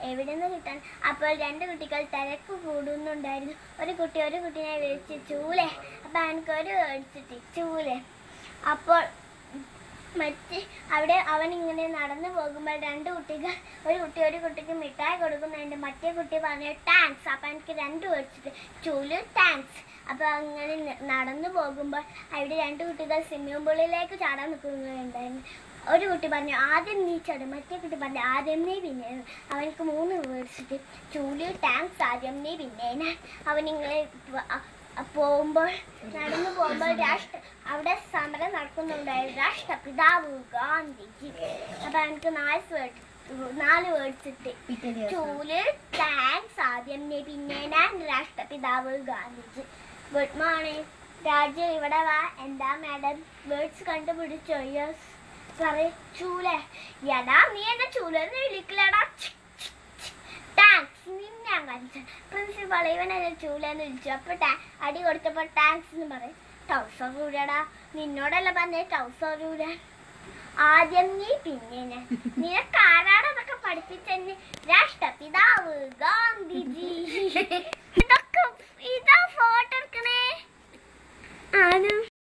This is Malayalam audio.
എവിടെ നിന്ന് കിട്ടാൻ? അപ്പോൾ രണ്ട് കുട്ടികൾ തിരക്ക് കൂടുന്നുണ്ടായിരുന്നു. ഒരു കുട്ടിനെ വിളിച്ച് ചൂലേ. അപ്പം എനിക്കൊരു മേടിച്ചിട്ട് ചൂലേ. അപ്പോൾ അവിടെ അവൻ ഇങ്ങനെ നടന്നു പോകുമ്പോൾ രണ്ട് കുട്ടികൾ ഒരു കുട്ടിക്ക് മിഠായി കൊടുക്കുന്നുണ്ട്. മറ്റേ കുട്ടി പറഞ്ഞു താങ്ക്സ്. അപ്പം എനിക്ക് രണ്ട് മേടിച്ചിട്ട് ചൂല് താങ്ക്സ്. അപ്പോൾ അങ്ങനെ നടന്നു പോകുമ്പോൾ അവിടെ രണ്ട് കുട്ടികൾ സ്വിമ്മിംഗ് പൂളിലേക്ക് ചാടാൻ നിൽക്കുന്നുണ്ടായിരുന്നു. ഒരു കുട്ടി പറഞ്ഞു ആദ്യം നീ ചാടും, മറ്റേ കുട്ടി പറഞ്ഞു ആദ്യം നീ പിന്നെ. അവനക്ക് 3 മേടിച്ചിട്ട് ചൂല് താങ്ക്സ്, ആദ്യം നീ പിന്നെ. അവനിങ്ങനെ പോകുമ്പോൾ നടന്നു പോകുമ്പോൾ അവിടെ സമരം നടക്കുന്നുണ്ടായിരുന്നു. രാഷ്ട്രപിതാവ് ഗാന്ധിജി. അപ്പൊ എനിക്ക് 4 മേടിച്ചിട്ട് ചൂല് താങ്ക്സ്, ആദ്യം നീ പിന്നെ രാഷ്ട്രപിതാവ് ഗാന്ധിജി. ഗുഡ് മോർണിംഗ് രാജു, ഇവിടെ വാ. എന്താ മാഡം? വേർഡ്സ് കണ്ടുപിടിച്ചോ? യെസ്. പറയ്. ചൂലേ. എടാ നീ എന്നെ ചൂലെന്ന് വിളിക്കില്ലടാ. താങ്ക്സ് ഞാൻ കാണിച്ചു. പ്രിൻസിപ്പൾ ഇവനെ ചൂലെന്ന് വിളിച്ചു. അപ്പൊ അടി കൊടുത്തപ്പോ താങ്ക്സ് എന്ന് പറയും. ടൗസർ ഊരടാ. നിന്നോടല്ല പറഞ്ഞേ ടൗസർ ഊരാൻ. ആദ്യം നീ പിന്നെ. നിനക്ക് ആരാടൊക്കെ പഠിപ്പിച്ചെന്നെ? രാഷ്ട്രപിതാവ്